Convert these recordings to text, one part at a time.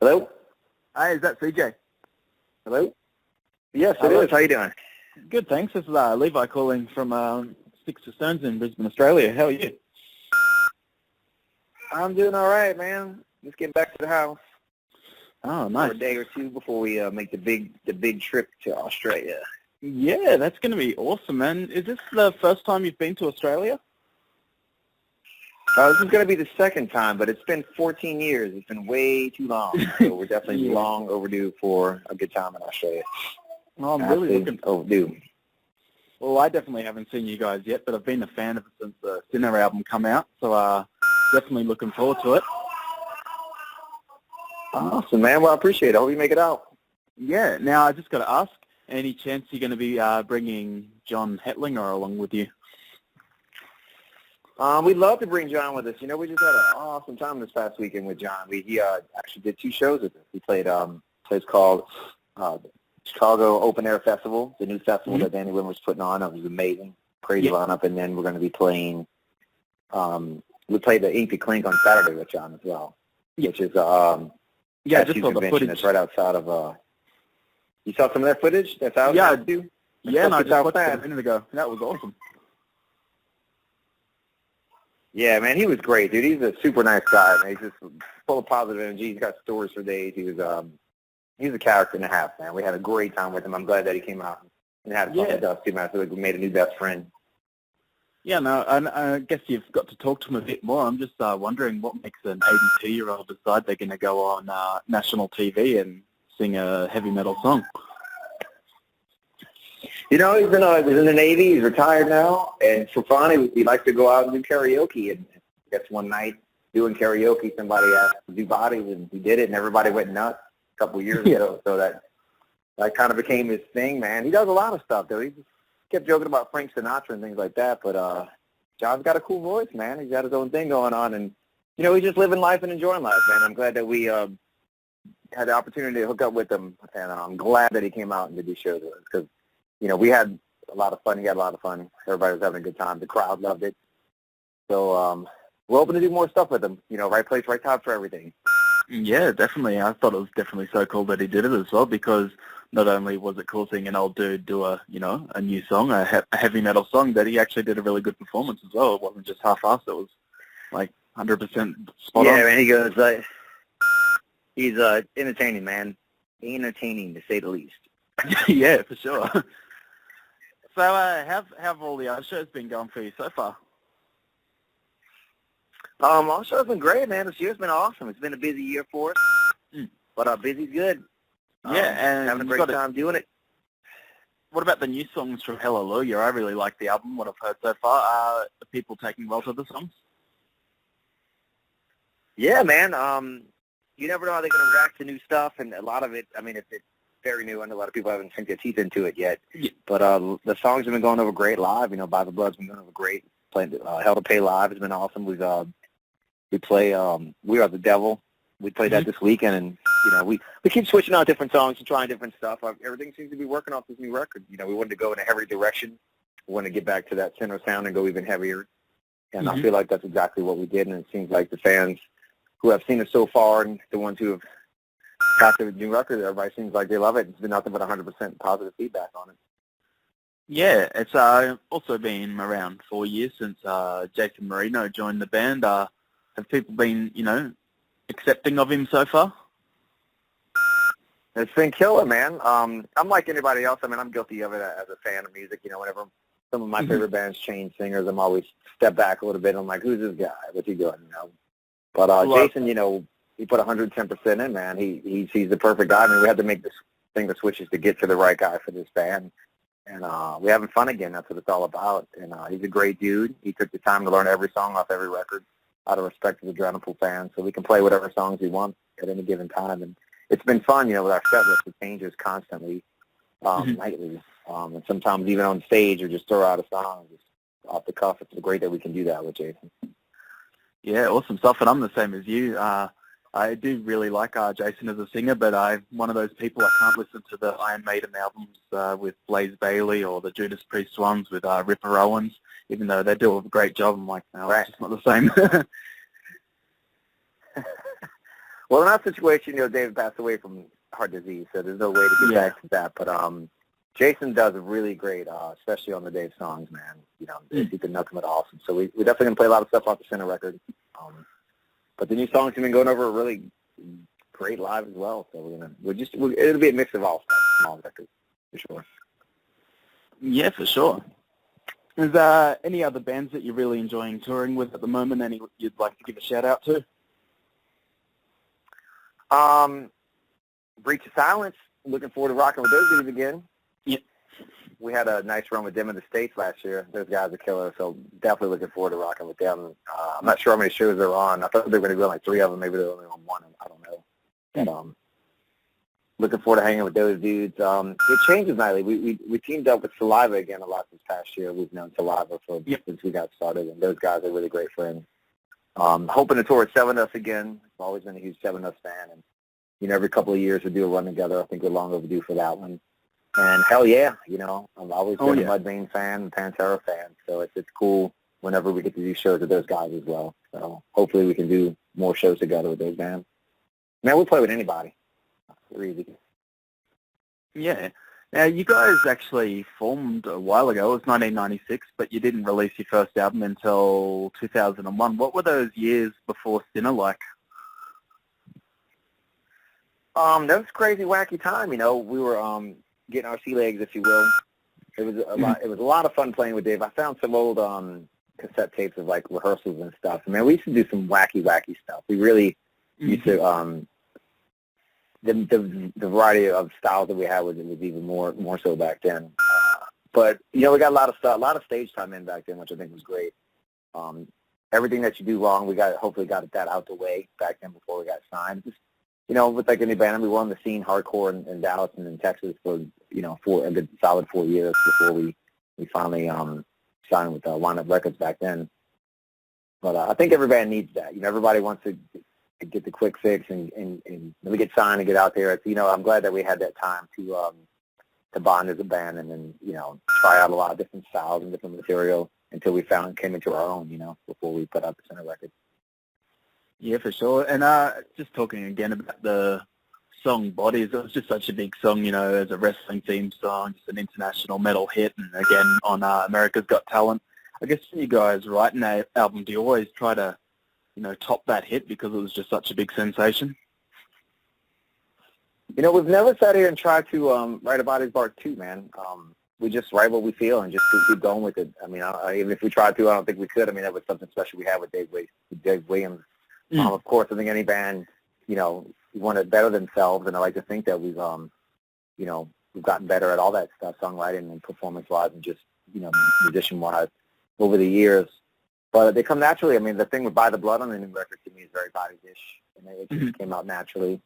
Hello? Hi, is that CJ? Hello? Yes, it Hello. is. How you doing? Good, thanks. This is Levi calling from Six to Stones in Brisbane, Australia. How are you? I'm doing all right, man. Just getting back to the house Oh, for nice. a day or two before we make the big trip to Australia. Yeah, that's going to be awesome, man. Is this the first time you've been to Australia? This is going to be the second time, but it's been 14 years. It's been way too long. So we're definitely Yeah. long overdue for a good time in Australia. Oh, I'm really looking. overdue. Well, I definitely haven't seen you guys yet, but I've been a fan of it since the Sinner album come out, so definitely looking forward to it. Awesome, man. Well, I appreciate it. I hope you make it out. Yeah. Now, I just got to ask, any chance you're going to be bringing John Hetlinger along with you? We'd love to bring John with us. You know, we just had an awesome time this past weekend with John. He actually did 2 shows with us. He played a place called Chicago Open Air Festival, the new festival that Danny Wimmer's putting on. It was amazing, crazy lineup. And then we're going to be playing. We played the Inky Clink on Saturday with John as well, which is I just saw the footage. That's right outside of. You saw some of that footage? That's out. Yeah, too. Yeah, and I just watched it a minute ago. That was awesome. Yeah, man, he was great, dude. He's a super nice guy, man. He's just full of positive energy. He's got stories for days. He's a character and a half, man. We had a great time with him. I'm glad that he came out and had fun with us, too, man. I feel like we made a new best friend. Yeah, no, and I guess you've got to talk to him a bit more. I'm just wondering what makes an 82-year-old decide they're going to go on national TV and sing a heavy metal song. You know, he's in the Navy. He's retired now, and for fun, he likes to go out and do karaoke. And I guess one night doing karaoke, somebody asked to do Bodies, and he did it, and everybody went nuts a couple of years ago. So that kind of became his thing, man. He does a lot of stuff, though. He just kept joking about Frank Sinatra and things like that. But John's got a cool voice, man. He's got his own thing going on, and you know, he's just living life and enjoying life, man. I'm glad that we had the opportunity to hook up with him, and I'm glad that he came out and did these shows with us because. You know, we had a lot of fun. He had a lot of fun. Everybody was having a good time. The crowd loved it. So we're hoping to do more stuff with him. You know, right place, right time for everything. Yeah, definitely. I thought it was definitely so cool that he did it as well because not only was it cool seeing an old dude do a new song, a heavy metal song, that he actually did a really good performance as well. It wasn't just half-assed. It was like 100% spot on. Yeah, man, he goes, he's entertaining, man. Entertaining, to say the least. Yeah, for sure. So have all the other shows been going for you so far? Our show's been great, man. This year's been awesome. It's been a busy year for us, but busy's good. Yeah, and having a great time doing it. What about the new songs from Hallelujah? I really like the album, what I've heard so far. Are people taking well to the songs? Yeah, man. You never know how they're going to react to new stuff, and a lot of it, I mean, it's very new, and a lot of people haven't sunk their teeth into it yet. Yeah. But the songs have been going over great live. You know, By the Blood's been going over great. Playing Hell to Pay live has been awesome. We play We Are the Devil. We played that this weekend, and you know, we keep switching out different songs and trying different stuff. Everything seems to be working off this new record. You know, we wanted to go in a heavier direction. We wanted to get back to that center sound and go even heavier. And I feel like that's exactly what we did, and it seems like the fans who have seen it so far and the ones who have got the new record, everybody seems like they love it. It's been nothing but 100% positive feedback on it. Yeah, it's also been around 4 years since Jason Marino joined the band. Have people been, accepting of him so far? It's been killer, man. I'm like anybody else. I mean, I'm guilty of it as a fan of music. You know, whenever some of my favorite bands change singers, I'm always step back a little bit. I'm like, who's this guy? What's he doing? But Jason, he put 110% in, man. He's the perfect guy. I mean, we had to make this thing the switches to get to the right guy for this band. And we're having fun again. That's what it's all about. And he's a great dude. He took the time to learn every song off every record out of respect to the Drowning Pool fans. So we can play whatever songs we want at any given time. And it's been fun, with our set list. It changes constantly, nightly. And sometimes even on stage or just throw out a song just off the cuff. It's great that we can do that with Jason. Yeah, awesome stuff. And I'm the same as you. I do really like Jason as a singer, but I'm one of those people I can't listen to the Iron Maiden albums with Blaze Bayley or the Judas Priest ones with Ripper Owens, even though they do a great job. I'm like, no, it's just not the same. Well, in our situation, David passed away from heart disease, so there's no way to get back to that. But Jason does really great, especially on the Dave songs, man. He did nothing but awesome. So we definitely going to play a lot of stuff off the center record. But the new songs have been going over really great live as well. So it'll be a mix of all stuff, all records, for sure. Yeah, for sure. Is there any other bands that you're really enjoying touring with at the moment? Any you'd like to give a shout out to? Breach of Silence. Looking forward to rocking with those dudes again. Yep. We had a nice run with them in the States last year. Those guys are killer, so definitely looking forward to rocking with them. I'm not sure how many shows they're on. I thought they were going to go on like 3 of them. Maybe they're only on 1. I don't know. But looking forward to hanging with those dudes. It changes nightly. We teamed up with Saliva again a lot this past year. We've known Saliva since we got started, and those guys are really great friends. Hoping to tour with Seven Us again. I've always been a huge Seven Us fan, and every couple of years we do a run together. I think we're long overdue for that one. And hell yeah, I've always been a Mudvayne fan, Pantera fan, so it's cool whenever we get to do shows with those guys as well. So hopefully we can do more shows together with those bands. Man, we'll play with anybody. We're easy. Yeah. Now, you guys actually formed a while ago. It was 1996, but you didn't release your first album until 2001. What were those years before Sinner like? That was a crazy, wacky time. We were getting our sea legs, if you will. It was a lot. It was a lot of fun playing with Dave. I found some old cassette tapes of like rehearsals and stuff. Man, we used to do some wacky stuff. We really used to. The variety of styles that we had was even more so back then. But we got a lot of stuff, a lot of stage time in back then, which I think was great. Everything that you do wrong, we hopefully got that out the way back then before we got signed. Just, with like any band, we were on the scene hardcore in Dallas and in Texas for for a good solid 4 years before we finally signed with Line Up Records back then. But I think every band needs that. Everybody wants to get the quick fix and we get signed and get out there. It's, I'm glad that we had that time to bond as a band and then try out a lot of different styles and different material until we came into our own. Before we put out the center record. Yeah, for sure. And just talking again about the song Bodies, it was just such a big song, as a wrestling theme song, just an international metal hit, and again on America's Got Talent. I guess when you guys write an album, do you always try to, top that hit because it was just such a big sensation? We've never sat here and tried to write a Bodies Part 2, man. We just write what we feel and just keep going with it. I mean, even if we tried to, I don't think we could. I mean, that was something special we had with Dave Williams. Of course, I think any band, want to better themselves, and I like to think that we've gotten better at all that stuff, songwriting and performance-wise and just, musician-wise over the years. But they come naturally. I mean, the thing with By the Blood on the new record to me is very Bodies-ish, and it just came out naturally.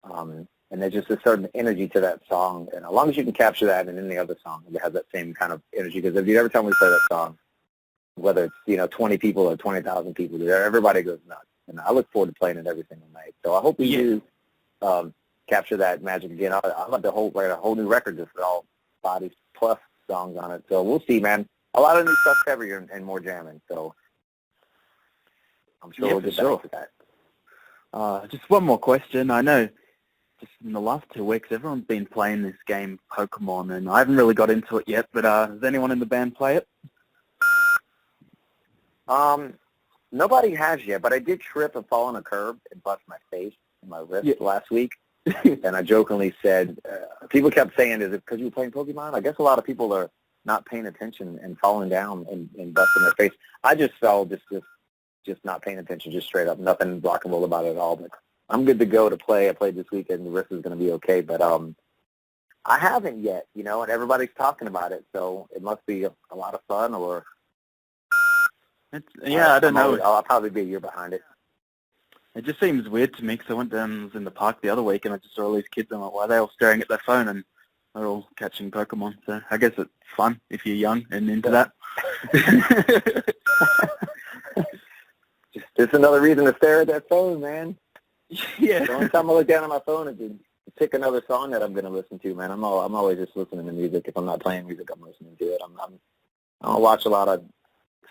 And there's just a certain energy to that song, and as long as you can capture that in any other song, it has that same kind of energy. Because every time we play that song, whether it's 20 people or 20,000 people, everybody goes nuts. And I look forward to playing it every single night. So I hope we do capture that magic again. I'd love to write a whole new record just with all Bodies plus songs on it. So we'll see, man. A lot of new stuff heavier and more jamming. So I'm sure we'll get back to that. Just one more question. I know just in the last 2 weeks, everyone's been playing this game, Pokemon, and I haven't really got into it yet, but does anyone in the band play it? Nobody has yet, but I did trip and fall on a curb and bust my face and my wrist last week. And I jokingly said, people kept saying, is it because you were playing Pokemon? I guess a lot of people are not paying attention and falling down and busting their face. I just fell just not paying attention, just straight up. Nothing rock and roll about it at all. But I'm good to go to play. I played this weekend. The wrist is going to be okay. But I haven't yet, and everybody's talking about it. So it must be a lot of fun or... I don't know. I'll probably be a year behind it. It just seems weird to me because I went down, was in the park the other week and I just saw all these kids and I'm like, why are they all staring at their phone and they're all catching Pokemon? So I guess it's fun if you're young and into that. Just another reason to stare at that phone, man. Yeah. The only time I look down at my phone is to pick another song that I'm going to listen to, man. I'm always just listening to music. If I'm not playing music, I'm listening to it. I don't watch a lot of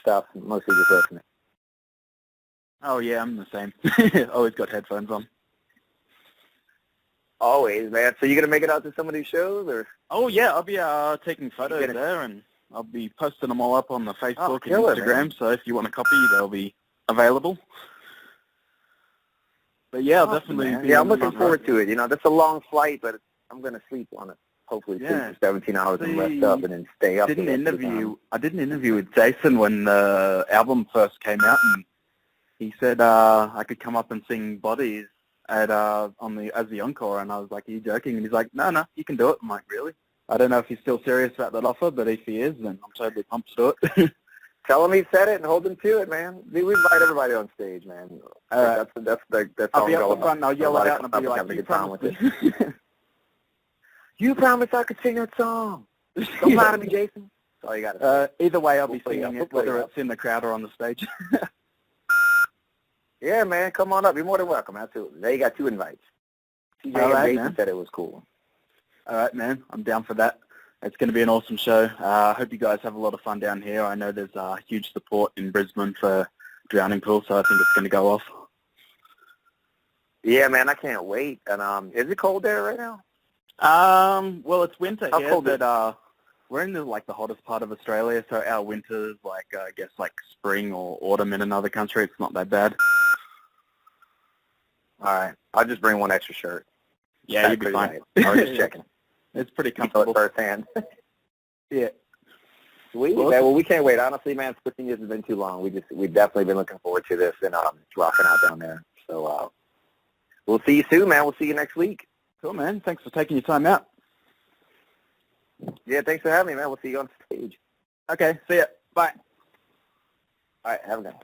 stuff, mostly just listening. Oh yeah, I'm the same. Always got headphones on. Always, man. So you going to make it out to some of these shows? Or? Oh, yeah, I'll be taking photos Gonna- there, and I'll be posting them all up on the Facebook and killer, Instagram, man. so if you want a copy, they'll be available. But yeah, I'll definitely man. be Yeah, I'm on the looking front forward row. to it. You know, that's a long flight, but I'm going to sleep on it. Hopefully sleep for 17 hours and rest up and then stay up. I did an interview with Jason when the album first came out, and he said I could come up and sing Bodies at as the encore, and I was like, are you joking? And he's like, no, you can do it. I'm like, really? I don't know if he's still serious about that offer, but if he is, then I'm totally pumped to do it. Tell him he said it and hold him to it, man. We invite everybody on stage, man. That's I'll be up the front and I'll yell it out and I'll be like, you promised me. You promised I could sing that song. Don't lie to me, Jason. That's all you got to say. Either way, I'll be singing it, whether it's in the crowd or on the stage. Yeah, man, come on up. You're more than welcome. Absolutely. There you got 2 invites. TJ All right, and Jason man. said it was cool. All right, man. I'm down for that. It's going to be an awesome show. I hope you guys have a lot of fun down here. I know there's huge support in Brisbane for Drowning Pool, so I think it's going to go off. Yeah, man, I can't wait. And is it cold there right now? Well, it's winter How here, cold is but we're in the hottest part of Australia, so our winter's I guess spring or autumn in another country. It's not that bad. All right. I'll just bring one extra shirt. Yeah, you'll be fine. I was just checking. It's pretty You know comfortable. it firsthand. Yeah. Sweet. Awesome. Man, well, we can't wait. Honestly, man, 15 years has been too long. We've definitely been looking forward to this and rocking out down there. So we'll see you soon, man. We'll see you next week. Cool, man. Thanks for taking your time out. Yeah, thanks for having me, man. We'll see you on stage. Okay, see ya. Bye. All right, have a good one.